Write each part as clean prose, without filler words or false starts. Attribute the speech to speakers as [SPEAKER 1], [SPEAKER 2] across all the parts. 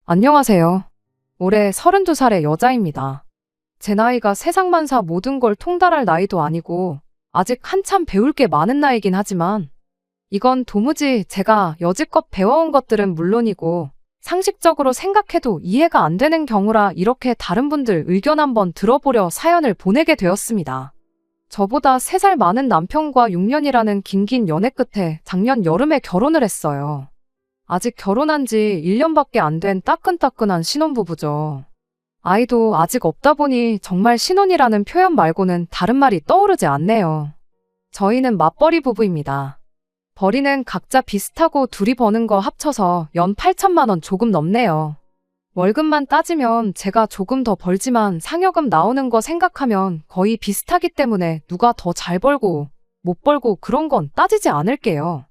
[SPEAKER 1] 안녕하세요. 올해 32살의 여자입니다. 제 나이가 세상만사 모든 걸 통달할 나이도 아니고 아직 한참 배울 게 많은 나이긴 하지만 이건 도무지 제가 여지껏 배워온 것들은 물론이고 상식적으로 생각해도 이해가 안 되는 경우라 이렇게 다른 분들 의견 한번 들어보려 사연을 보내게 되었습니다. 저보다 3살 많은 남편과 6년이라는 긴긴 연애 끝에 작년 여름에 결혼을 했어요. 아직 결혼한 지 1년밖에 안 된 따끈따끈한 신혼부부죠. 아이도 아직 없다 보니 정말 신혼이라는 표현 말고는 다른 말이 떠오르지 않네요. 저희는 맞벌이 부부입니다. 벌이는 각자 비슷하고 둘이 버는 거 합쳐서 연 8천만 원 조금 넘네요. 월급만 따지면 제가 조금 더 벌지만 상여금 나오는 거 생각하면 거의 비슷하기 때문에 누가 더 잘 벌고 못 벌고 그런 건 따지지 않을게요.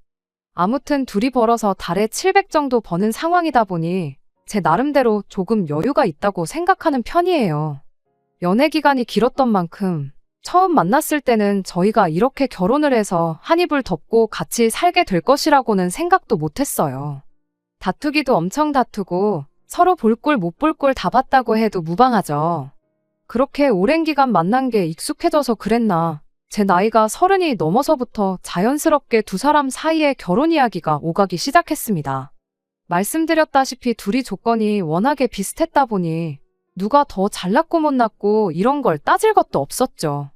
[SPEAKER 1] 아무튼 둘이 벌어서 달에 700 정도 버는 상황이다 보니 제 나름대로 조금 여유가 있다고 생각하는 편이에요. 연애 기간이 길었던 만큼 처음 만났을 때는 저희가 이렇게 결혼을 해서 한 이불 덮고 같이 살게 될 것이라고는 생각도 못했어요. 다투기도 엄청 다투고 서로 볼 꼴 못 볼 꼴 다 봤다고 해도 무방하죠. 그렇게 오랜 기간 만난 게 익숙해져서 그랬나. 제 나이가 30이 넘어서부터 자연스럽게 두 사람 사이에 결혼 이야기가 오가기 시작했습니다. 말씀드렸다시피 둘이 조건이 워낙에 비슷했다 보니 누가 더 잘났고 못났고 이런 걸 따질 것도 없었죠.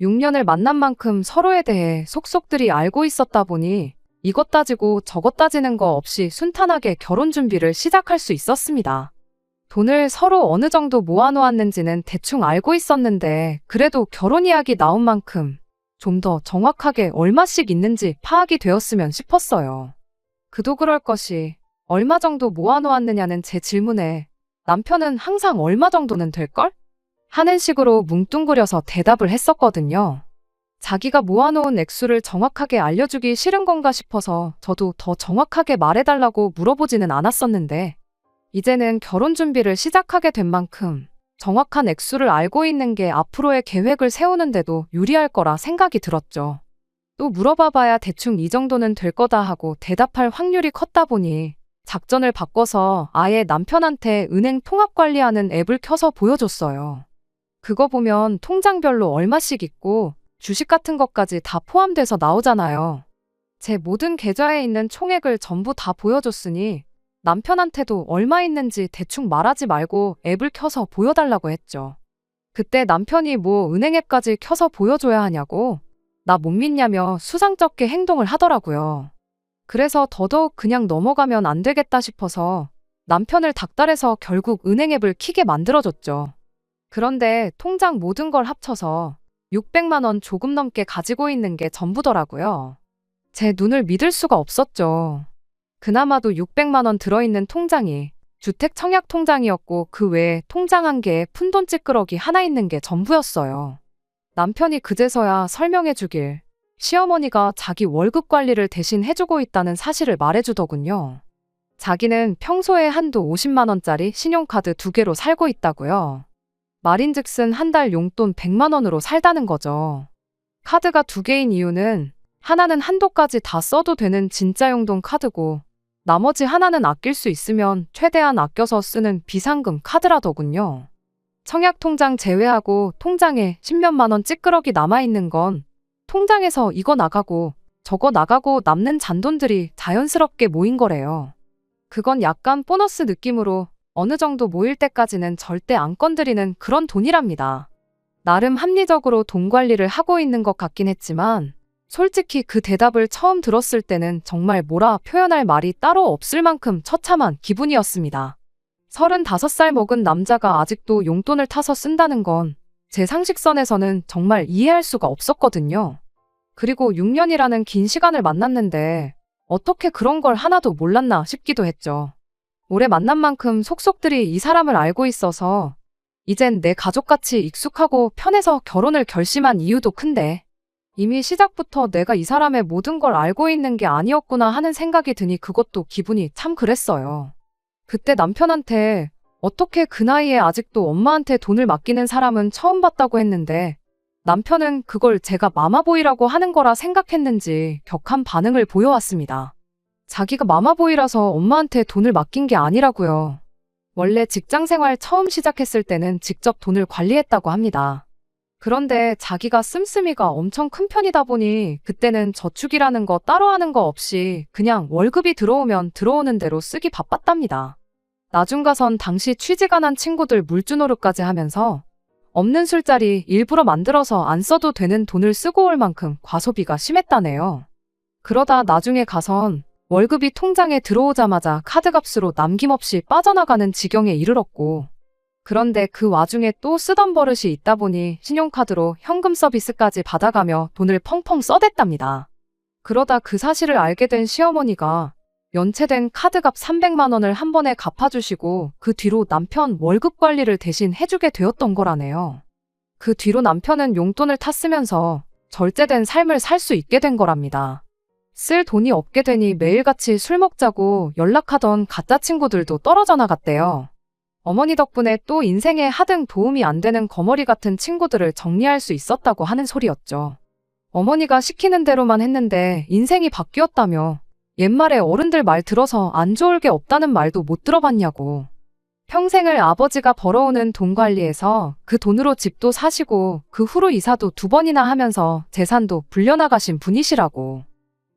[SPEAKER 1] 6년을 만난 만큼 서로에 대해 속속들이 알고 있었다 보니 이것 따지고 저것 따지는 거 없이 순탄하게 결혼 준비를 시작할 수 있었습니다. 돈을 서로 어느 정도 모아놓았는지는 대충 알고 있었는데 그래도 결혼 이야기 나온 만큼 좀 더 정확하게 얼마씩 있는지 파악이 되었으면 싶었어요. 그도 그럴 것이 얼마 정도 모아놓았느냐는 제 질문에 남편은 항상 얼마 정도는 될걸? 하는 식으로 뭉뚱그려서 대답을 했었거든요. 자기가 모아놓은 액수를 정확하게 알려주기 싫은 건가 싶어서 저도 더 정확하게 말해달라고 물어보지는 않았었는데 이제는 결혼 준비를 시작하게 된 만큼 정확한 액수를 알고 있는 게 앞으로의 계획을 세우는데도 유리할 거라 생각이 들었죠. 또 물어봐봐야 대충 이 정도는 될 거다 하고 대답할 확률이 컸다 보니 작전을 바꿔서 아예 남편한테 은행 통합 관리하는 앱을 켜서 보여줬어요. 그거 보면 통장별로 얼마씩 있고 주식 같은 것까지 다 포함돼서 나오잖아요. 제 모든 계좌에 있는 총액을 전부 다 보여줬으니 남편한테도 얼마 있는지 대충 말하지 말고 앱을 켜서 보여달라고 했죠. 그때 남편이 뭐 은행 앱까지 켜서 보여줘야 하냐고 나 못 믿냐며 수상쩍게 행동을 하더라고요. 그래서 더더욱 그냥 넘어가면 안 되겠다 싶어서 남편을 닥달해서 결국 은행 앱을 켜게 만들어줬죠. 그런데 통장 모든 걸 합쳐서 600만 원 조금 넘게 가지고 있는 게 전부더라고요. 제 눈을 믿을 수가 없었죠. 그나마도 600만 원 들어있는 통장이 주택 청약 통장이었고 그 외에 통장 한 개에 푼돈 찌끄러기 하나 있는 게 전부였어요. 남편이 그제서야 설명해 주길 시어머니가 자기 월급 관리를 대신 해주고 있다는 사실을 말해주더군요. 자기는 평소에 한도 50만 원짜리 신용카드 2개로 살고 있다고요. 말인즉슨 한 달 용돈 100만 원으로 살다는 거죠. 카드가 2개인 이유는 하나는 한도까지 다 써도 되는 진짜 용돈 카드고 나머지 하나는 아낄 수 있으면 최대한 아껴서 쓰는 비상금 카드라더군요. 청약 통장 제외하고 통장에 10몇만 원 찌끄러기 남아있는 건 통장에서 이거 나가고 저거 나가고 남는 잔돈들이 자연스럽게 모인 거래요. 그건 약간 보너스 느낌으로 어느 정도 모일 때까지는 절대 안 건드리는 그런 돈이랍니다. 나름 합리적으로 돈 관리를 하고 있는 것 같긴 했지만 솔직히 그 대답을 처음 들었을 때는 정말 뭐라 표현할 말이 따로 없을 만큼 처참한 기분이었습니다. 35살 먹은 남자가 아직도 용돈을 타서 쓴다는 건 제 상식선에서는 정말 이해할 수가 없었거든요. 그리고 6년이라는 긴 시간을 만났는데 어떻게 그런 걸 하나도 몰랐나 싶기도 했죠. 오래 만난 만큼 속속들이 이 사람을 알고 있어서 이젠 내 가족같이 익숙하고 편해서 결혼을 결심한 이유도 큰데 이미 시작부터 내가 이 사람의 모든 걸 알고 있는 게 아니었구나 하는 생각이 드니 그것도 기분이 참 그랬어요. 그때 남편한테 어떻게 그 나이에 아직도 엄마한테 돈을 맡기는 사람은 처음 봤다고 했는데 남편은 그걸 제가 마마보이라고 하는 거라 생각했는지 격한 반응을 보여왔습니다. 자기가 마마보이라서 엄마한테 돈을 맡긴 게 아니라고요. 원래 직장 생활 처음 시작했을 때는 직접 돈을 관리했다고 합니다. 그런데 자기가 씀씀이가 엄청 큰 편이다 보니 그때는 저축이라는 거 따로 하는 거 없이 그냥 월급이 들어오면 들어오는 대로 쓰기 바빴답니다. 나중 가선 당시 취직 안 한 친구들 물주노릇까지 하면서 없는 술자리 일부러 만들어서 안 써도 되는 돈을 쓰고 올 만큼 과소비가 심했다네요. 그러다 나중에 가선 월급이 통장에 들어오자마자 카드값으로 남김없이 빠져나가는 지경에 이르렀고, 그런데 그 와중에 또 쓰던 버릇이 있다 보니 신용카드로 현금 서비스까지 받아가며 돈을 펑펑 써댔답니다. 그러다 그 사실을 알게 된 시어머니가 연체된 카드값 300만 원을 한 번에 갚아주시고 그 뒤로 남편 월급 관리를 대신 해주게 되었던 거라네요. 그 뒤로 남편은 용돈을 타 쓰면서 절제된 삶을 살 수 있게 된 거랍니다. 쓸 돈이 없게 되니 매일같이 술 먹자고 연락하던 가짜 친구들도 떨어져 나갔대요. 어머니 덕분에 또 인생에 하등 도움이 안 되는 거머리 같은 친구들을 정리할 수 있었다고 하는 소리였죠. 어머니가 시키는 대로만 했는데 인생이 바뀌었다며 옛말에 어른들 말 들어서 안 좋을 게 없다는 말도 못 들어봤냐고. 평생을 아버지가 벌어오는 돈 관리해서 그 돈으로 집도 사시고 그 후로 이사도 2번이나 하면서 재산도 불려나가신 분이시라고.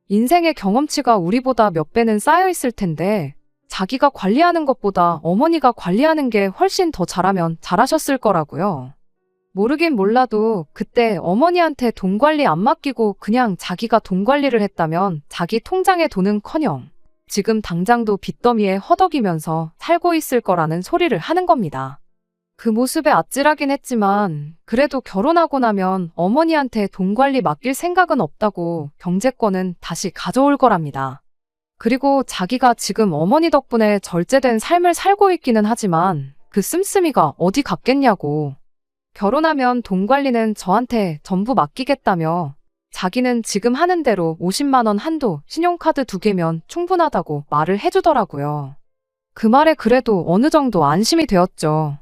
[SPEAKER 1] 인생의 경험치가 우리보다 몇 배는 쌓여 있을 텐데 자기가 관리하는 것보다 어머니가 관리하는 게 훨씬 더 잘하면 잘하셨을 거라고요. 모르긴 몰라도 그때 어머니한테 돈 관리 안 맡기고 그냥 자기가 돈 관리를 했다면 자기 통장에 돈은커녕 지금 당장도 빚더미에 허덕이면서 살고 있을 거라는 소리를 하는 겁니다. 그 모습에 아찔하긴 했지만 그래도 결혼하고 나면 어머니한테 돈 관리 맡길 생각은 없다고 경제권은 다시 가져올 거랍니다. 그리고 자기가 지금 어머니 덕분에 절제된 삶을 살고 있기는 하지만 그 씀씀이가 어디 갔겠냐고. 결혼하면 돈 관리는 저한테 전부 맡기겠다며 자기는 지금 하는 대로 50만 원 한도 신용카드 2개면 충분하다고 말을 해주더라고요. 그 말에 그래도 어느 정도 안심이 되었죠.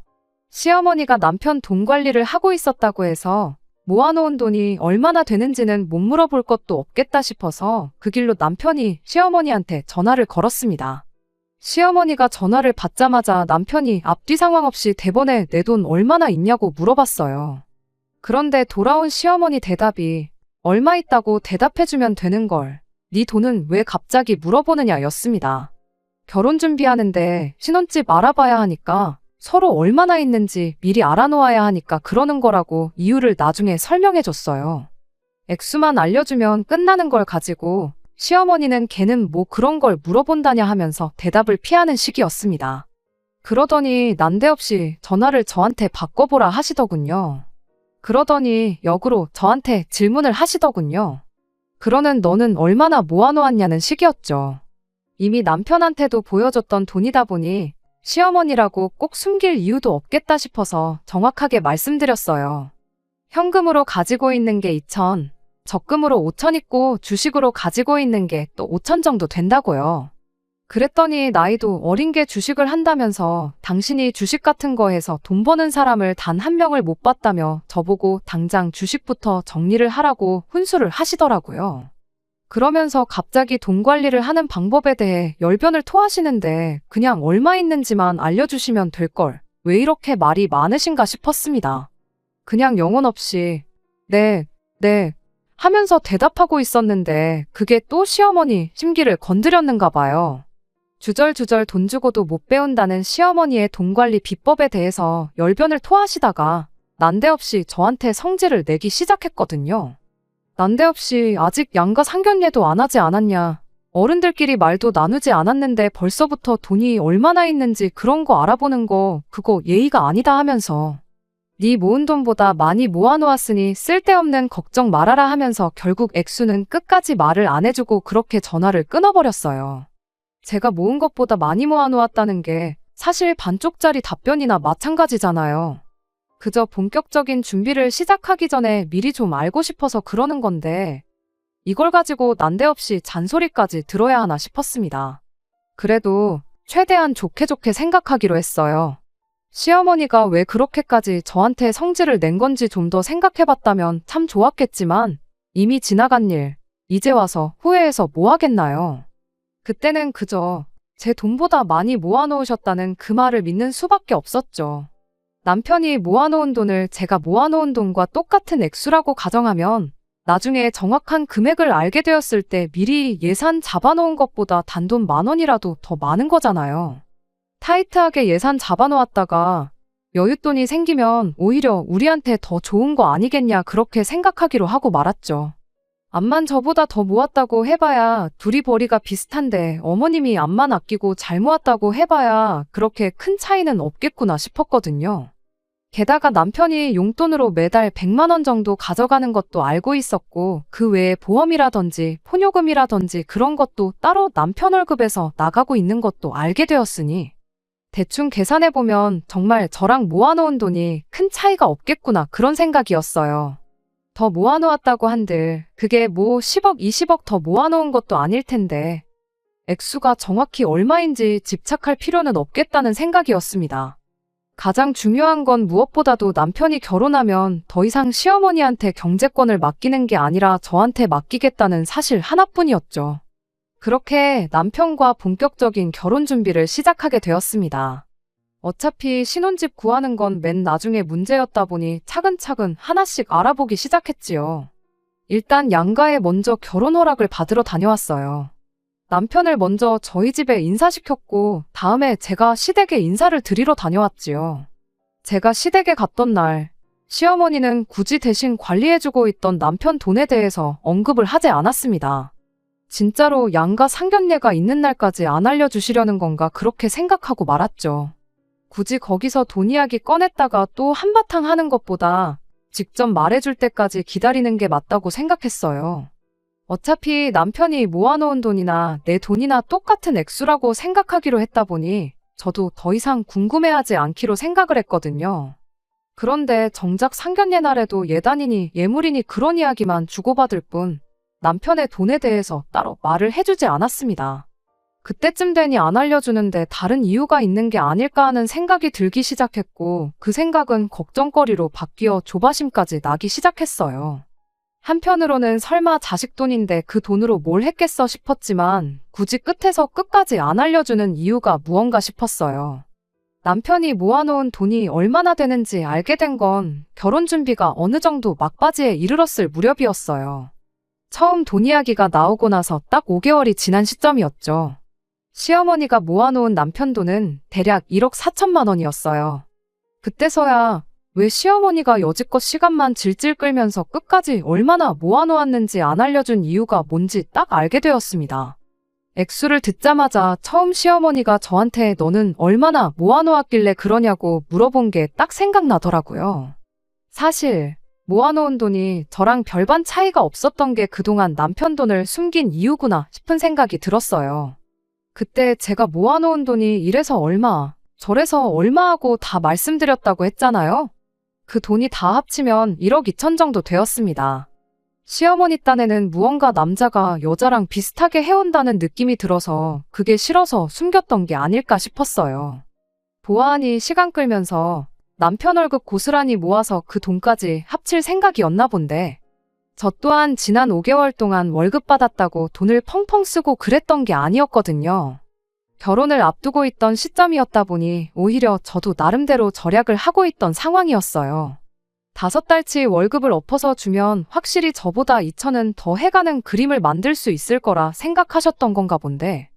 [SPEAKER 1] 시어머니가 남편 돈 관리를 하고 있었다고 해서 모아놓은 돈이 얼마나 되는지는 못 물어볼 것도 없겠다 싶어서 그 길로 남편이 시어머니한테 전화를 걸었습니다. 시어머니가 전화를 받자마자 남편이 앞뒤 상황 없이 대번에 내 돈 얼마나 있냐고 물어봤어요. 그런데 돌아온 시어머니 대답이 얼마 있다고 대답해주면 되는 걸 네 돈은 왜 갑자기 물어보느냐 였습니다. 결혼 준비하는데 신혼집 알아봐야 하니까 서로 얼마나 있는지 미리 알아놓아야 하니까 그러는 거라고 이유를 나중에 설명해줬어요. 액수만 알려주면 끝나는 걸 가지고 시어머니는 걔는 뭐 그런 걸 물어본다냐 하면서 대답을 피하는 식이었습니다. 그러더니 난데없이 전화를 저한테 바꿔보라 하시더군요. 그러더니 역으로 저한테 질문을 하시더군요. 그러는 너는 얼마나 모아놓았냐는 식이었죠. 이미 남편한테도 보여줬던 돈이다 보니 시어머니라고 꼭 숨길 이유도 없겠다 싶어서 정확하게 말씀드렸어요. 현금으로 가지고 있는 게 2천, 적금으로 5천 있고 주식으로 가지고 있는 게 또 5천 정도 된다고요. 그랬더니 나이도 어린 게 주식을 한다면서 당신이 주식 같은 거 해서 돈 버는 사람을 단 한 명을 못 봤다며 저보고 당장 주식부터 정리를 하라고 훈수를 하시더라고요. 그러면서 갑자기 돈 관리를 하는 방법에 대해 열변을 토하시는데 그냥 얼마 있는지만 알려주시면 될 걸 왜 이렇게 말이 많으신가 싶었습니다. 그냥 영혼 없이 네 하면서 대답하고 있었는데 그게 또 시어머니 심기를 건드렸는가 봐요. 주절주절 돈 주고도 못 배운다는 시어머니의 돈 관리 비법에 대해서 열변을 토하시다가 난데없이 저한테 성질을 내기 시작했거든요. 난데없이 아직 양가 상견례도 안 하지 않았냐. 어른들끼리 말도 나누지 않았는데 벌써부터 돈이 얼마나 있는지 그런 거 알아보는 거 그거 예의가 아니다 하면서 네 모은 돈보다 많이 모아놓았으니 쓸데없는 걱정 말아라 하면서 결국 액수는 끝까지 말을 안 해주고 그렇게 전화를 끊어버렸어요. 제가 모은 것보다 많이 모아놓았다는 게 사실 반쪽짜리 답변이나 마찬가지잖아요. 그저 본격적인 준비를 시작하기 전에 미리 좀 알고 싶어서 그러는 건데 이걸 가지고 난데없이 잔소리까지 들어야 하나 싶었습니다. 그래도 최대한 좋게 생각하기로 했어요. 시어머니가 왜 그렇게까지 저한테 성질을 낸 건지 좀 더 생각해봤다면 참 좋았겠지만 이미 지나간 일, 이제 와서 후회해서 뭐 하겠나요? 그때는 그저 제 돈보다 많이 모아놓으셨다는 그 말을 믿는 수밖에 없었죠. 남편이 모아놓은 돈을 제가 모아놓은 돈과 똑같은 액수라고 가정하면 나중에 정확한 금액을 알게 되었을 때 미리 예산 잡아놓은 것보다 단돈 10,000원이라도 더 많은 거잖아요. 타이트하게 예산 잡아놓았다가 여윳돈이 생기면 오히려 우리한테 더 좋은 거 아니겠냐 그렇게 생각하기로 하고 말았죠. 암만 저보다 더 모았다고 해봐야 둘이 벌이가 비슷한데 어머님이 암만 아끼고 잘 모았다고 해봐야 그렇게 큰 차이는 없겠구나 싶었거든요. 게다가 남편이 용돈으로 매달 100만 원 정도 가져가는 것도 알고 있었고 그 외에 보험이라든지 포뇨금이라든지 그런 것도 따로 남편 월급에서 나가고 있는 것도 알게 되었으니 대충 계산해보면 정말 저랑 모아놓은 돈이 큰 차이가 없겠구나 그런 생각이었어요. 더 모아놓았다고 한들 그게 뭐 10억, 20억 더 모아놓은 것도 아닐 텐데 액수가 정확히 얼마인지 집착할 필요는 없겠다는 생각이었습니다. 가장 중요한 건 무엇보다도 남편이 결혼하면 더 이상 시어머니한테 경제권을 맡기는 게 아니라 저한테 맡기겠다는 사실 하나뿐이었죠. 그렇게 남편과 본격적인 결혼 준비를 시작하게 되었습니다. 어차피 신혼집 구하는 건 맨 나중에 문제였다 보니 차근차근 하나씩 알아보기 시작했지요. 일단 양가에 먼저 결혼 허락을 받으러 다녀왔어요. 남편을 먼저 저희 집에 인사시켰고 다음에 제가 시댁에 인사를 드리러 다녀왔지요. 제가 시댁에 갔던 날 시어머니는 굳이 대신 관리해주고 있던 남편 돈에 대해서 언급을 하지 않았습니다. 진짜로 양가 상견례가 있는 날까지 안 알려주시려는 건가 그렇게 생각하고 말았죠. 굳이 거기서 돈 이야기 꺼냈다가 또 한바탕 하는 것보다 직접 말해줄 때까지 기다리는 게 맞다고 생각했어요. 어차피 남편이 모아놓은 돈이나 내 돈이나 똑같은 액수라고 생각하기로 했다 보니 저도 더 이상 궁금해하지 않기로 생각을 했거든요. 그런데 정작 상견례 날에도 예단이니 예물이니 그런 이야기만 주고받을 뿐 남편의 돈에 대해서 따로 말을 해주지 않았습니다. 그때쯤 되니 안 알려주는데 다른 이유가 있는 게 아닐까 하는 생각이 들기 시작했고 그 생각은 걱정거리로 바뀌어 조바심까지 나기 시작했어요. 한편으로는 설마 자식 돈인데 그 돈으로 뭘 했겠어 싶었지만 굳이 끝에서 끝까지 안 알려주는 이유가 무언가 싶었어요. 남편이 모아놓은 돈이 얼마나 되는지 알게 된 건 결혼 준비가 어느 정도 막바지에 이르렀을 무렵이었어요. 처음 돈 이야기가 나오고 나서 딱 5개월이 지난 시점이었죠. 시어머니가 모아놓은 남편 돈은 대략 1억 4천만 원이었어요. 그때서야 왜 시어머니가 여지껏 시간만 질질 끌면서 끝까지 얼마나 모아놓았는지 안 알려준 이유가 뭔지 딱 알게 되었습니다. 액수를 듣자마자 처음 시어머니가 저한테 너는 얼마나 모아놓았길래 그러냐고 물어본 게 딱 생각나더라고요. 사실 모아놓은 돈이 저랑 별반 차이가 없었던 게 그동안 남편 돈을 숨긴 이유구나 싶은 생각이 들었어요. 그때 제가 모아놓은 돈이 이래서 얼마, 저래서 얼마 하고 다 말씀드렸다고 했잖아요. 그 돈이 다 합치면 1억 2천 정도 되었습니다. 시어머니 딴에는 무언가 남자가 여자랑 비슷하게 해온다는 느낌이 들어서 그게 싫어서 숨겼던 게 아닐까 싶었어요. 보아하니 시간 끌면서 남편 월급 고스란히 모아서 그 돈까지 합칠 생각이었나 본데 저 또한 지난 5개월 동안 월급 받았다고 돈을 펑펑 쓰고 그랬던 게 아니었거든요. 결혼을 앞두고 있던 시점이었다 보니 오히려 저도 나름대로 절약을 하고 있던 상황이었어요. 5달치 월급을 엎어서 주면 확실히 저보다 2천은 더 해가는 그림을 만들 수 있을 거라 생각하셨던 건가 본데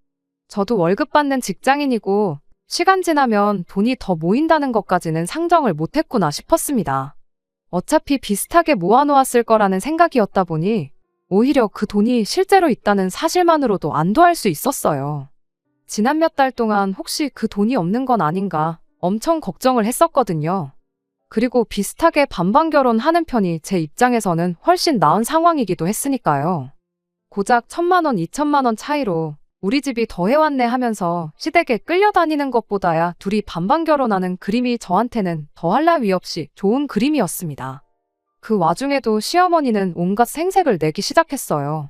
[SPEAKER 1] 저도 월급 받는 직장인이고 시간 지나면 돈이 더 모인다는 것까지는 상정을 못했구나 싶었습니다. 어차피 비슷하게 모아놓았을 거라는 생각이었다 보니 오히려 그 돈이 실제로 있다는 사실만으로도 안도할 수 있었어요. 지난 몇 달 동안 혹시 그 돈이 없는 건 아닌가 엄청 걱정을 했었거든요. 그리고 비슷하게 반반 결혼하는 편이 제 입장에서는 훨씬 나은 상황이기도 했으니까요. 고작 1,000만 원, 2천만 원 차이로 우리 집이 더 해왔네 하면서 시댁에 끌려다니는 것보다야 둘이 반반 결혼하는 그림이 저한테는 더할 나위 없이 좋은 그림이었습니다. 그 와중에도 시어머니는 온갖 생색을 내기 시작했어요.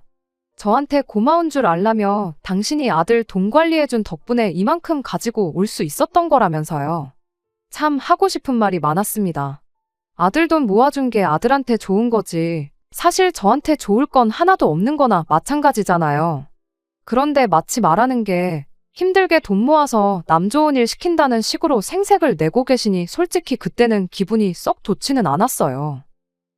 [SPEAKER 1] 저한테 고마운 줄 알라며 당신이 아들 돈 관리해준 덕분에 이만큼 가지고 올 수 있었던 거라면서요. 참 하고 싶은 말이 많았습니다. 아들 돈 모아준 게 아들한테 좋은 거지. 사실 저한테 좋을 건 하나도 없는 거나 마찬가지잖아요. 그런데 마치 말하는 게 힘들게 돈 모아서 남 좋은 일 시킨다는 식으로 생색을 내고 계시니 솔직히 그때는 기분이 썩 좋지는 않았어요.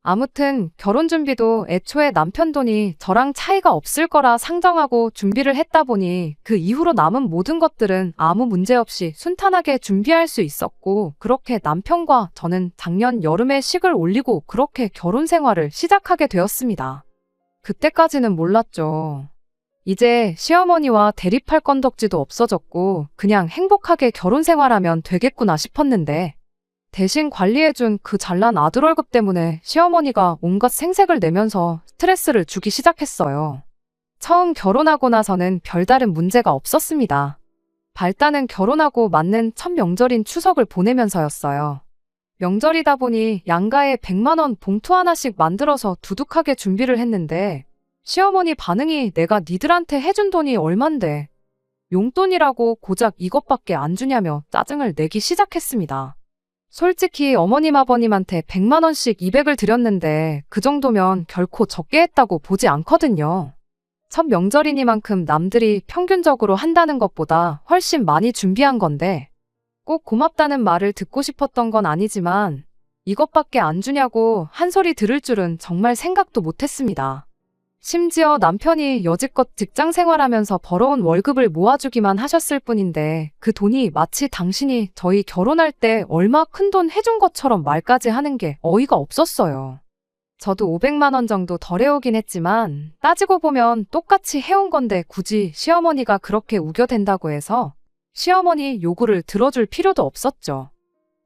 [SPEAKER 1] 아무튼 결혼 준비도 애초에 남편 돈이 저랑 차이가 없을 거라 상정하고 준비를 했다 보니 그 이후로 남은 모든 것들은 아무 문제 없이 순탄하게 준비할 수 있었고, 그렇게 남편과 저는 작년 여름에 식을 올리고 그렇게 결혼 생활을 시작하게 되었습니다. 그때까지는 몰랐죠. 이제 시어머니와 대립할 건덕지도 없어졌고 그냥 행복하게 결혼 생활하면 되겠구나 싶었는데, 대신 관리해준 그 잘난 아들 월급 때문에 시어머니가 온갖 생색을 내면서 스트레스를 주기 시작했어요. 처음 결혼하고 나서는 별다른 문제가 없었습니다. 발단은 결혼하고 맞는 첫 명절인 추석을 보내면서였어요. 명절이다 보니 양가에 100만 원 봉투 하나씩 만들어서 두둑하게 준비를 했는데, 시어머니 반응이 내가 니들한테 해준 돈이 얼만데 용돈이라고 고작 이것밖에 안 주냐며 짜증을 내기 시작했습니다. 솔직히 어머님 아버님한테 100만 원씩 200을 드렸는데 그 정도면 결코 적게 했다고 보지 않거든요. 첫 명절이니만큼 남들이 평균적으로 한다는 것보다 훨씬 많이 준비한 건데, 꼭 고맙다는 말을 듣고 싶었던 건 아니지만 이것밖에 안 주냐고 한 소리 들을 줄은 정말 생각도 못했습니다. 심지어 남편이 여지껏 직장 생활하면서 벌어온 월급을 모아주기만 하셨을 뿐인데 그 돈이 마치 당신이 저희 결혼할 때 얼마 큰 돈 해준 것처럼 말까지 하는 게 어이가 없었어요. 저도 500만 원 정도 덜 해오긴 했지만 따지고 보면 똑같이 해온 건데 굳이 시어머니가 그렇게 우겨댄다고 해서 시어머니 요구를 들어줄 필요도 없었죠.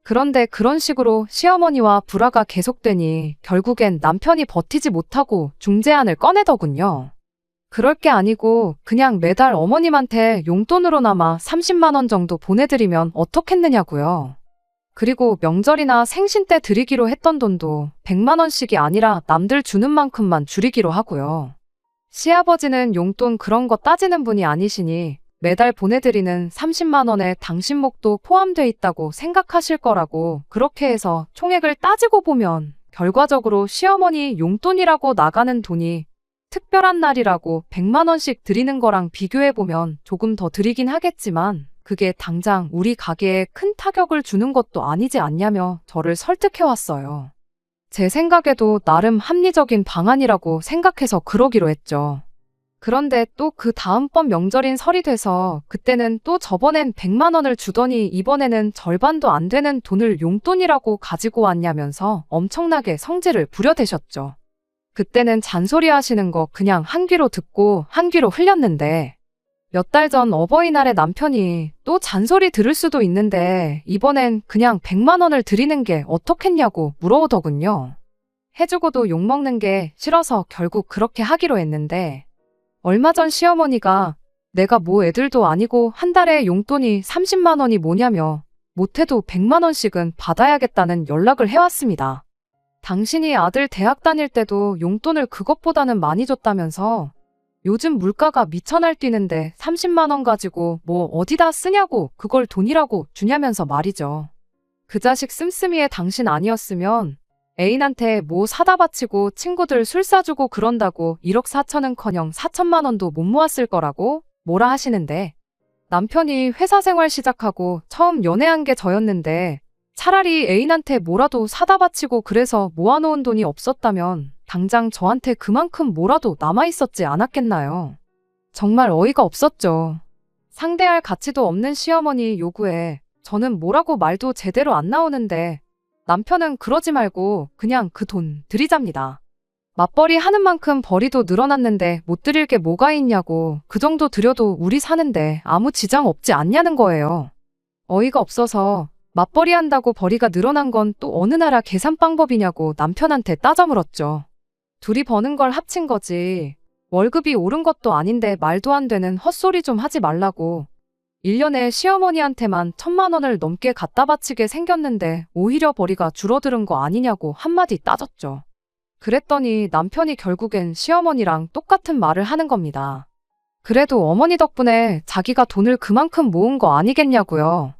[SPEAKER 1] 그런데 그런 식으로 시어머니와 불화가 계속되니 결국엔 남편이 버티지 못하고 중재안을 꺼내더군요. 그럴 게 아니고 그냥 매달 어머님한테 용돈으로나마 30만 원 정도 보내드리면 어떻겠느냐고요. 그리고 명절이나 생신 때 드리기로 했던 돈도 100만 원씩이 아니라 남들 주는 만큼만 줄이기로 하고요. 시아버지는 용돈 그런 거 따지는 분이 아니시니 매달 보내드리는 30만 원에 당신 목도 포함돼 있다고 생각하실 거라고, 그렇게 해서 총액을 따지고 보면 결과적으로 시어머니 용돈이라고 나가는 돈이 특별한 날이라고 100만 원씩 드리는 거랑 비교해보면 조금 더 드리긴 하겠지만 그게 당장 우리 가게에 큰 타격을 주는 것도 아니지 않냐며 저를 설득해왔어요. 제 생각에도 나름 합리적인 방안이라고 생각해서 그러기로 했죠. 그런데 또 그 다음번 명절인 설이 돼서 그때는 또 저번엔 100만 원을 주더니 이번에는 절반도 안 되는 돈을 용돈이라고 가지고 왔냐면서 엄청나게 성질을 부려대셨죠. 그때는 잔소리 하시는 거 그냥 한 귀로 듣고 한 귀로 흘렸는데, 몇 달 전 어버이날에 남편이 또 잔소리 들을 수도 있는데 이번엔 그냥 100만 원을 드리는 게 어떻겠냐고 물어오더군요. 해주고도 욕먹는 게 싫어서 결국 그렇게 하기로 했는데, 얼마 전 시어머니가 내가 뭐 애들도 아니고 한 달에 용돈이 30만 원이 뭐냐며 못해도 100만 원씩은 받아야겠다는 연락을 해왔습니다. 당신이 아들 대학 다닐 때도 용돈을 그것보다는 많이 줬다면서 요즘 물가가 미쳐 날뛰는데 30만 원 가지고 뭐 어디다 쓰냐고 그걸 돈이라고 주냐면서 말이죠. 그 자식 씀씀이의 당신 아니었으면 애인한테 뭐 사다 바치고 친구들 술 사주고 그런다고 1억 4천은커녕 4천만 원도 못 모았을 거라고 뭐라 하시는데, 남편이 회사 생활 시작하고 처음 연애한 게 저였는데 차라리 애인한테 뭐라도 사다 바치고 그래서 모아놓은 돈이 없었다면 당장 저한테 그만큼 뭐라도 남아있었지 않았겠나요? 정말 어이가 없었죠. 상대할 가치도 없는 시어머니 요구에 저는 뭐라고 말도 제대로 안 나오는데 남편은 그러지 말고 그냥 그 돈 드리잡니다. 맞벌이 하는 만큼 벌이도 늘어났는데 못 드릴 게 뭐가 있냐고, 그 정도 드려도 우리 사는데 아무 지장 없지 않냐는 거예요. 어이가 없어서 맞벌이 한다고 벌이가 늘어난 건 또 어느 나라 계산 방법이냐고 남편한테 따져 물었죠. 둘이 버는 걸 합친 거지 월급이 오른 것도 아닌데 말도 안 되는 헛소리 좀 하지 말라고. 1년에 시어머니한테만 1,000만 원을 넘게 갖다 바치게 생겼는데 오히려 벌이가 줄어드는 거 아니냐고 한마디 따졌죠. 그랬더니 남편이 결국엔 시어머니랑 똑같은 말을 하는 겁니다. 그래도 어머니 덕분에 자기가 돈을 그만큼 모은 거 아니겠냐고요.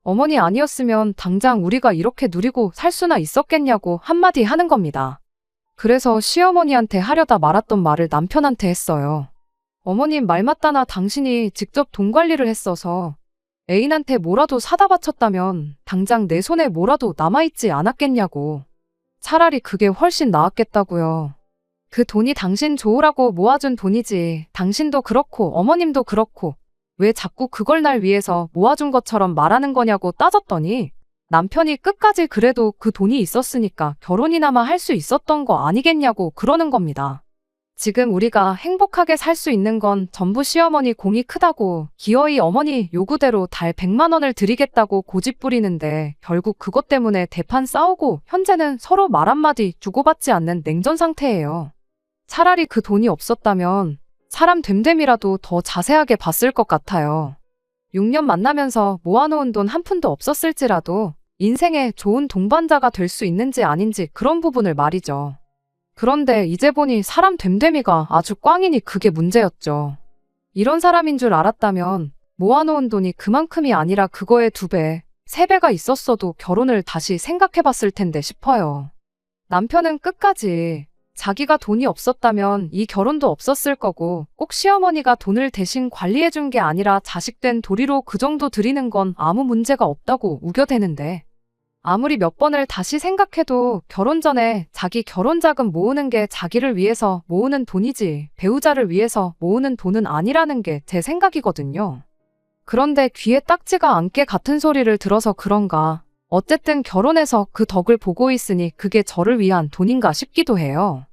[SPEAKER 1] 어머니 아니었으면 당장 우리가 이렇게 누리고 살 수나 있었겠냐고 한마디 하는 겁니다. 그래서 시어머니한테 하려다 말았던 말을 남편한테 했어요. 어머님 말 맞다나 당신이 직접 돈 관리를 했어서 애인한테 뭐라도 사다 바쳤다면 당장 내 손에 뭐라도 남아있지 않았겠냐고. 차라리 그게 훨씬 나았겠다고요. 그 돈이 당신 좋으라고 모아준 돈이지. 당신도 그렇고 어머님도 그렇고 왜 자꾸 그걸 날 위해서 모아준 것처럼 말하는 거냐고 따졌더니 남편이 끝까지 그래도 그 돈이 있었으니까 결혼이나마 할 수 있었던 거 아니겠냐고 그러는 겁니다. 지금 우리가 행복하게 살 수 있는 건 전부 시어머니 공이 크다고 기어이 어머니 요구대로 달 100만 원을 드리겠다고 고집 부리는데 결국 그것 때문에 대판 싸우고 현재는 서로 말 한마디 주고받지 않는 냉전 상태예요. 차라리 그 돈이 없었다면 사람 됨됨이라도 더 자세하게 봤을 것 같아요. 6년 만나면서 모아놓은 돈 한 푼도 없었을지라도 인생에 좋은 동반자가 될 수 있는지 아닌지 그런 부분을 말이죠. 그런데 이제 보니 사람 됨됨이가 아주 꽝이니 그게 문제였죠. 이런 사람인 줄 알았다면 모아놓은 돈이 그만큼이 아니라 그거의 2배, 3배가 있었어도 결혼을 다시 생각해봤을 텐데 싶어요. 남편은 끝까지 자기가 돈이 없었다면 이 결혼도 없었을 거고 꼭 시어머니가 돈을 대신 관리해준 게 아니라 자식된 도리로 그 정도 드리는 건 아무 문제가 없다고 우겨대는데 아무리 몇 번을 다시 생각해도 결혼 전에 자기 결혼 자금 모으는 게 자기를 위해서 모으는 돈이지 배우자를 위해서 모으는 돈은 아니라는 게 제 생각이거든요. 그런데 귀에 딱지가 않게 같은 소리를 들어서 그런가 어쨌든 결혼해서 그 덕을 보고 있으니 그게 저를 위한 돈인가 싶기도 해요.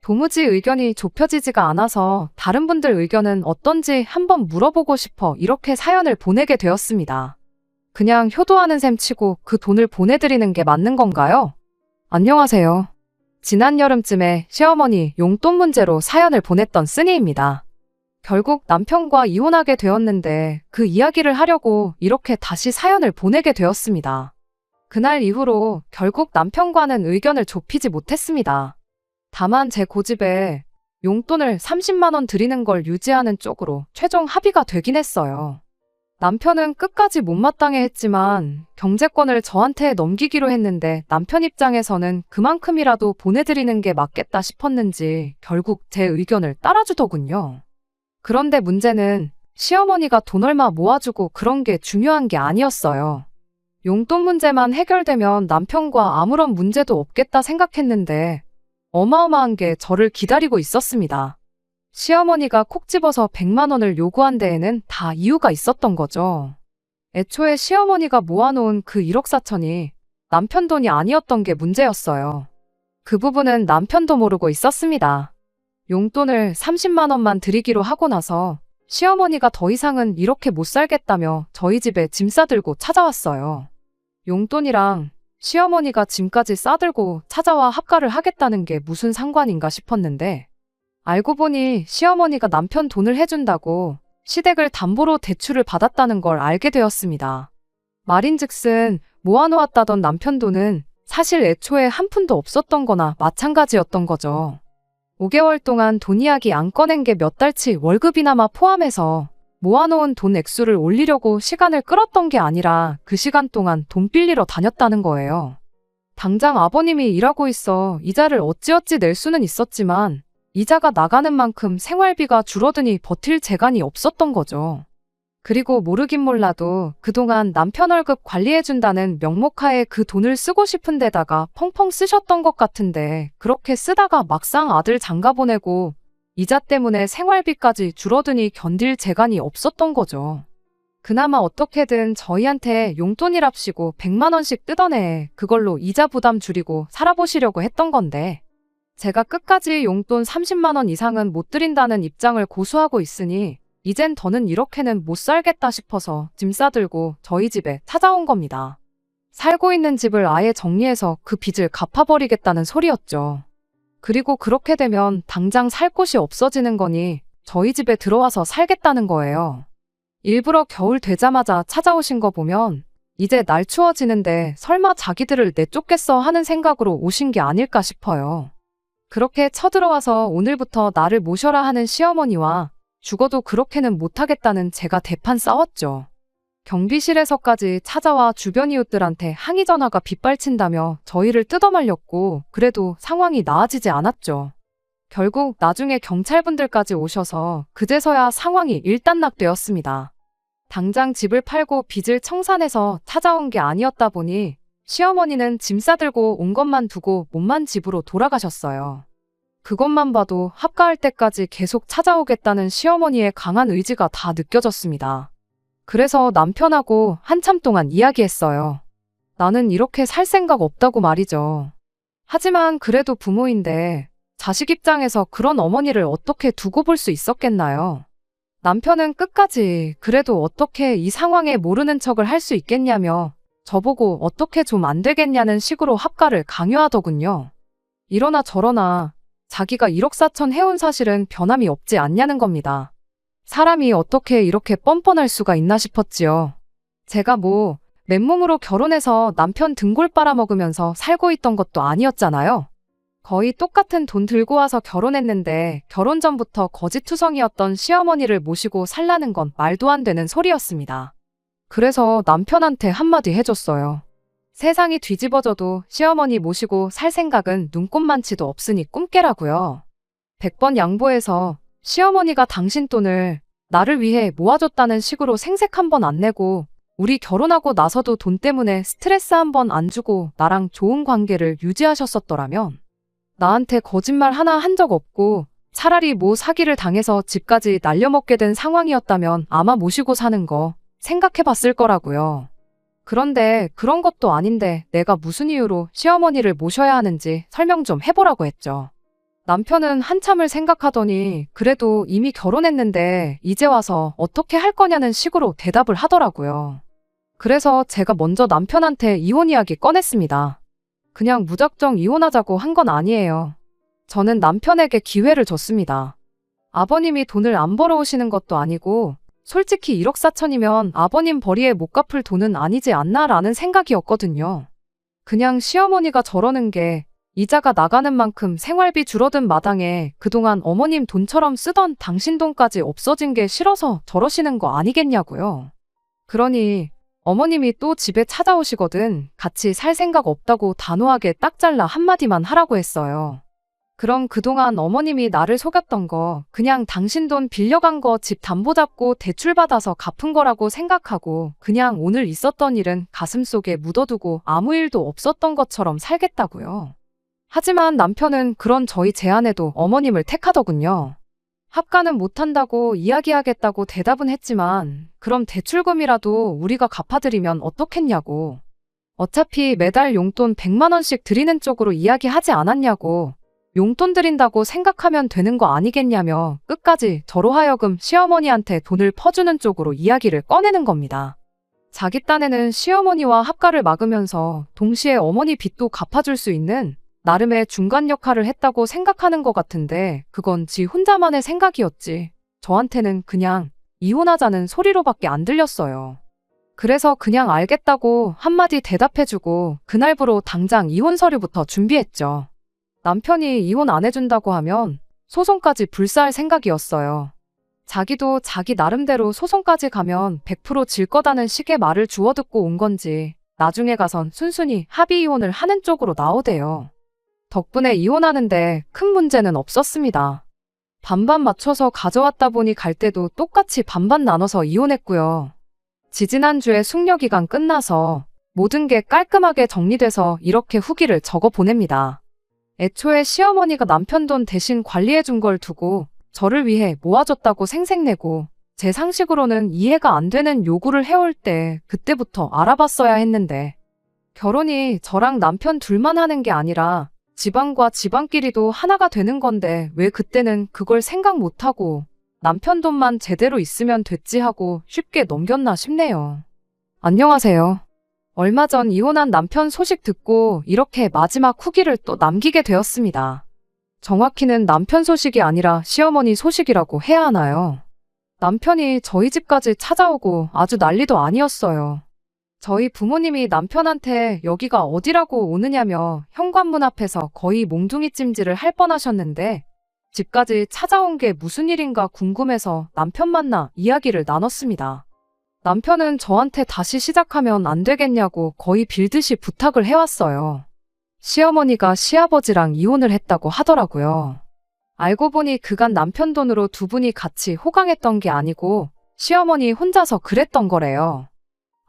[SPEAKER 1] 도무지 의견이 좁혀지지가 않아서 다른 분들 의견은 어떤지 한번 물어보고 싶어 이렇게 사연을 보내게 되었습니다. 그냥 효도하는 셈 치고 그 돈을 보내드리는 게 맞는 건가요? 안녕하세요. 지난 여름쯤에 시어머니 용돈 문제로 사연을 보냈던 쓰니입니다. 결국 남편과 이혼하게 되었는데 그 이야기를 하려고 이렇게 다시 사연을 보내게 되었습니다. 그날 이후로 결국 남편과는 의견을 좁히지 못했습니다. 다만 제 고집에 용돈을 30만 원 드리는 걸 유지하는 쪽으로 최종 합의가 되긴 했어요. 남편은 끝까지 못마땅해 했지만 경제권을 저한테 넘기기로 했는데 남편 입장에서는 그만큼이라도 보내드리는 게 맞겠다 싶었는지 결국 제 의견을 따라주더군요. 그런데 문제는 시어머니가 돈 얼마 모아주고 그런 게 중요한 게 아니었어요. 용돈 문제만 해결되면 남편과 아무런 문제도 없겠다 생각했는데 어마어마한 게 저를 기다리고 있었습니다. 시어머니가 콕 집어서 100만 원을 요구한 데에는 다 이유가 있었던 거죠. 애초에 시어머니가 모아놓은 그 1억 4천이 남편 돈이 아니었던 게 문제였어요. 그 부분은 남편도 모르고 있었습니다. 용돈을 30만 원만 드리기로 하고 나서 시어머니가 더 이상은 이렇게 못 살겠다며 저희 집에 짐 싸들고 찾아왔어요. 용돈이랑 시어머니가 짐까지 싸들고 찾아와 합가를 하겠다는 게 무슨 상관인가 싶었는데 알고 보니 시어머니가 남편 돈을 해준다고 시댁을 담보로 대출을 받았다는 걸 알게 되었습니다. 말인즉슨 모아놓았다던 남편 돈은 사실 애초에 한 푼도 없었던 거나 마찬가지였던 거죠. 5개월 동안 돈 이야기 안 꺼낸 게 몇 달치 월급이나마 포함해서 모아놓은 돈 액수를 올리려고 시간을 끌었던 게 아니라 그 시간 동안 돈 빌리러 다녔다는 거예요. 당장 아버님이 일하고 있어 이자를 어찌어찌 낼 수는 있었지만 이자가 나가는 만큼 생활비가 줄어드니 버틸 재간이 없었던 거죠. 그리고 모르긴 몰라도 그동안 남편 월급 관리해준다는 명목하에 그 돈을 쓰고 싶은 데다가 펑펑 쓰셨던 것 같은데 그렇게 쓰다가 막상 아들 장가 보내고 이자 때문에 생활비까지 줄어드니 견딜 재간이 없었던 거죠. 그나마 어떻게든 저희한테 용돈이랍시고 100만 원씩 뜯어내 그걸로 이자 부담 줄이고 살아보시려고 했던 건데 제가 끝까지 용돈 30만 원 이상은 못 드린다는 입장을 고수하고 있으니 이젠 더는 이렇게는 못 살겠다 싶어서 짐 싸들고 저희 집에 찾아온 겁니다. 살고 있는 집을 아예 정리해서 그 빚을 갚아버리겠다는 소리였죠. 그리고 그렇게 되면 당장 살 곳이 없어지는 거니 저희 집에 들어와서 살겠다는 거예요. 일부러 겨울 되자마자 찾아오신 거 보면 이제 날 추워지는데 설마 자기들을 내쫓겠어 하는 생각으로 오신 게 아닐까 싶어요. 그렇게 쳐들어와서 오늘부터 나를 모셔라 하는 시어머니와 죽어도 그렇게는 못하겠다는 제가 대판 싸웠죠. 경비실에서까지 찾아와 주변 이웃들한테 항의 전화가 빗발친다며 저희를 뜯어말렸고 그래도 상황이 나아지지 않았죠. 결국 나중에 경찰분들까지 오셔서 그제서야 상황이 일단락되었습니다. 당장 집을 팔고 빚을 청산해서 찾아온 게 아니었다 보니 시어머니는 짐 싸들고 온 것만 두고 몸만 집으로 돌아가셨어요. 그것만 봐도 합가할 때까지 계속 찾아오겠다는 시어머니의 강한 의지가 다 느껴졌습니다. 그래서 남편하고 한참 동안 이야기했어요. 나는 이렇게 살 생각 없다고 말이죠. 하지만 그래도 부모인데 자식 입장에서 그런 어머니를 어떻게 두고 볼 수 있었겠나요? 남편은 끝까지 그래도 어떻게 이 상황에 모르는 척을 할 수 있겠냐며 저보고 어떻게 좀 안 되겠냐는 식으로 합가를 강요하더군요. 이러나 저러나 자기가 1억 4천 해온 사실은 변함이 없지 않냐는 겁니다. 사람이 어떻게 이렇게 뻔뻔할 수가 있나 싶었지요. 제가 뭐 맨몸으로 결혼해서 남편 등골 빨아먹으면서 살고 있던 것도 아니었잖아요. 거의 똑같은 돈 들고 와서 결혼했는데 결혼 전부터 거짓투성이었던 시어머니를 모시고 살라는 건 말도 안 되는 소리였습니다. 그래서 남편한테 한마디 해줬어요. 세상이 뒤집어져도 시어머니 모시고 살 생각은 눈꼽만치도 없으니 꿈깨라고요. 100번 양보해서 시어머니가 당신 돈을 나를 위해 모아줬다는 식으로 생색 한 번 안 내고 우리 결혼하고 나서도 돈 때문에 스트레스 한 번 안 주고 나랑 좋은 관계를 유지하셨었더라면 나한테 거짓말 하나 한 적 없고 차라리 뭐 사기를 당해서 집까지 날려먹게 된 상황이었다면 아마 모시고 사는 거 생각해봤을 거라고요. 그런데 그런 것도 아닌데 내가 무슨 이유로 시어머니를 모셔야 하는지 설명 좀 해보라고 했죠. 남편은 한참을 생각하더니 그래도 이미 결혼했는데 이제 와서 어떻게 할 거냐는 식으로 대답을 하더라고요. 그래서 제가 먼저 남편한테 이혼 이야기 꺼냈습니다. 그냥 무작정 이혼하자고 한 건 아니에요. 저는 남편에게 기회를 줬습니다. 아버님이 돈을 안 벌어오시는 것도 아니고 솔직히 1억 4천이면 아버님 벌이에 못 갚을 돈은 아니지 않나라는 생각이었거든요. 그냥 시어머니가 저러는 게 이자가 나가는 만큼 생활비 줄어든 마당에 그동안 어머님 돈처럼 쓰던 당신 돈까지 없어진 게 싫어서 저러시는 거 아니겠냐고요. 그러니 어머님이 또 집에 찾아오시거든 같이 살 생각 없다고 단호하게 딱 잘라 한마디만 하라고 했어요. 그럼 그동안 어머님이 나를 속였던 거 그냥 당신 돈 빌려간 거 집 담보 잡고 대출 받아서 갚은 거라고 생각하고 그냥 오늘 있었던 일은 가슴속에 묻어두고 아무 일도 없었던 것처럼 살겠다고요. 하지만 남편은 그런 저희 제안에도 어머님을 택하더군요. 합가는 못한다고 이야기하겠다고 대답은 했지만 그럼 대출금이라도 우리가 갚아드리면 어떻겠냐고. 어차피 매달 용돈 100만 원씩 드리는 쪽으로 이야기하지 않았냐고. 용돈 드린다고 생각하면 되는 거 아니겠냐며 끝까지 저로 하여금 시어머니한테 돈을 퍼주는 쪽으로 이야기를 꺼내는 겁니다. 자기 딴에는 시어머니와 합가를 막으면서 동시에 어머니 빚도 갚아줄 수 있는 나름의 중간 역할을 했다고 생각하는 것 같은데 그건 지 혼자만의 생각이었지. 저한테는 그냥 이혼하자는 소리로밖에 안 들렸어요. 그래서 그냥 알겠다고 한마디 대답해주고 그날부로 당장 이혼 서류부터 준비했죠. 남편이 이혼 안 해준다고 하면 소송까지 불사할 생각이었어요. 자기도 자기 나름대로 소송까지 가면 100% 질 거다는 식의 말을 주워 듣고 온 건지 나중에 가선 순순히 합의 이혼을 하는 쪽으로 나오대요. 덕분에 이혼하는데 큰 문제는 없었습니다. 반반 맞춰서 가져왔다 보니 갈 때도 똑같이 반반 나눠서 이혼했고요. 지지난주에 숙려기간 끝나서 모든 게 깔끔하게 정리돼서 이렇게 후기를 적어 보냅니다. 애초에 시어머니가 남편 돈 대신 관리해준 걸 두고 저를 위해 모아줬다고 생색내고 제 상식으로는 이해가 안 되는 요구를 해올 때 그때부터 알아봤어야 했는데 결혼이 저랑 남편 둘만 하는 게 아니라 집안과 집안끼리도 하나가 되는 건데 왜 그때는 그걸 생각 못하고 남편 돈만 제대로 있으면 됐지 하고 쉽게 넘겼나 싶네요. 안녕하세요. 얼마 전 이혼한 남편 소식 듣고 이렇게 마지막 후기를 또 남기게 되었습니다. 정확히는 남편 소식이 아니라 시어머니 소식이라고 해야 하나요? 남편이 저희 집까지 찾아오고 아주 난리도 아니었어요. 저희 부모님이 남편한테 여기가 어디라고 오느냐며 현관문 앞에서 거의 몽둥이 찜질을 할 뻔하셨는데 집까지 찾아온 게 무슨 일인가 궁금해서 남편 만나 이야기를 나눴습니다. 남편은 저한테 다시 시작하면 안 되겠냐고 거의 빌듯이 부탁을 해왔어요. 시어머니가 시아버지랑 이혼을 했다고 하더라고요. 알고 보니 그간 남편 돈으로 두 분이 같이 호강했던 게 아니고 시어머니 혼자서 그랬던 거래요.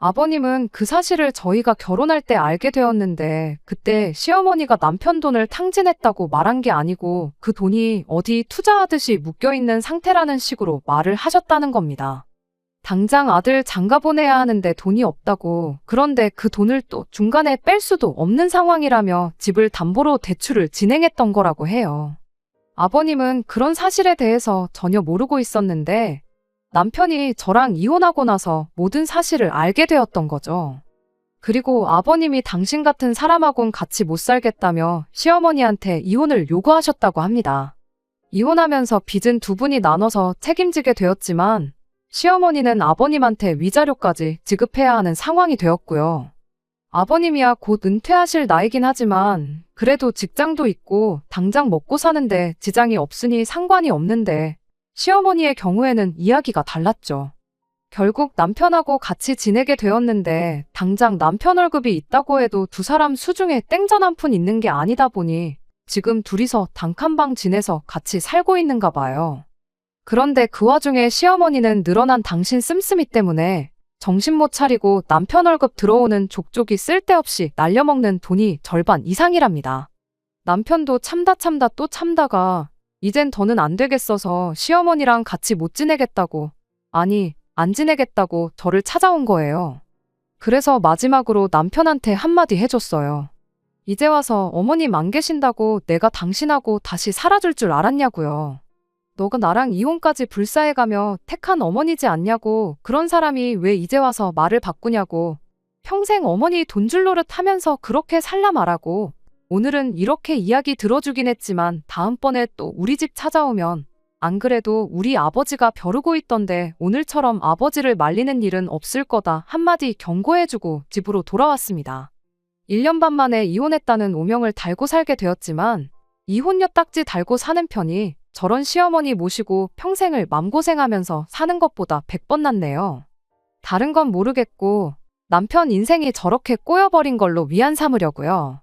[SPEAKER 1] 아버님은 그 사실을 저희가 결혼할 때 알게 되었는데 그때 시어머니가 남편 돈을 탕진했다고 말한 게 아니고 그 돈이 어디 투자하듯이 묶여있는 상태라는 식으로 말을 하셨다는 겁니다. 당장 아들 장가 보내야 하는데 돈이 없다고, 그런데 그 돈을 또 중간에 뺄 수도 없는 상황이라며 집을 담보로 대출을 진행했던 거라고 해요. 아버님은 그런 사실에 대해서 전혀 모르고 있었는데 남편이 저랑 이혼하고 나서 모든 사실을 알게 되었던 거죠. 그리고 아버님이 당신 같은 사람하고는 같이 못 살겠다며 시어머니한테 이혼을 요구하셨다고 합니다. 이혼하면서 빚은 두 분이 나눠서 책임지게 되었지만 시어머니는 아버님한테 위자료까지 지급해야 하는 상황이 되었고요. 아버님이야 곧 은퇴하실 나이긴 하지만 그래도 직장도 있고 당장 먹고 사는데 지장이 없으니 상관이 없는데 시어머니의 경우에는 이야기가 달랐죠. 결국 남편하고 같이 지내게 되었는데 당장 남편 월급이 있다고 해도 두 사람 수중에 땡전 한 푼 있는 게 아니다 보니 지금 둘이서 단칸방 지내서 같이 살고 있는가 봐요. 그런데 그 와중에 시어머니는 늘어난 당신 씀씀이 때문에 정신 못 차리고 남편 월급 들어오는 족족이 쓸데없이 날려먹는 돈이 절반 이상이랍니다. 남편도 참다 또 참다가 이젠 더는 안 되겠어서 시어머니랑 같이 못 지내겠다고, 아니 안 지내겠다고 저를 찾아온 거예요. 그래서 마지막으로 남편한테 한마디 해줬어요. 이제 와서 어머님 안 계신다고 내가 당신하고 다시 살아줄 줄 알았냐고요. 너가 나랑 이혼까지 불사해가며 택한 어머니지 않냐고, 그런 사람이 왜 이제 와서 말을 바꾸냐고, 평생 어머니 돈줄 노릇 하면서 그렇게 살라 말하고, 오늘은 이렇게 이야기 들어주긴 했지만 다음번에 또 우리 집 찾아오면 안 그래도 우리 아버지가 벼르고 있던데 오늘처럼 아버지를 말리는 일은 없을 거다 한마디 경고해주고 집으로 돌아왔습니다. 1년 반 만에 이혼했다는 오명을 달고 살게 되었지만 이혼녀 딱지 달고 사는 편이 저런 시어머니 모시고 평생을 맘고생하면서 사는 것보다 100번 낫네요. 다른 건 모르겠고 남편 인생이 저렇게 꼬여버린 걸로 위안 삼으려고요.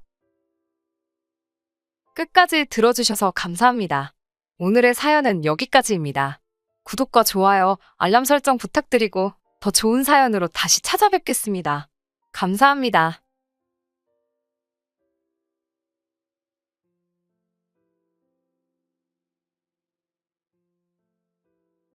[SPEAKER 1] 끝까지 들어주셔서 감사합니다. 오늘의 사연은 여기까지입니다. 구독과 좋아요, 알람 설정 부탁드리고 더 좋은 사연으로 다시 찾아뵙겠습니다. 감사합니다.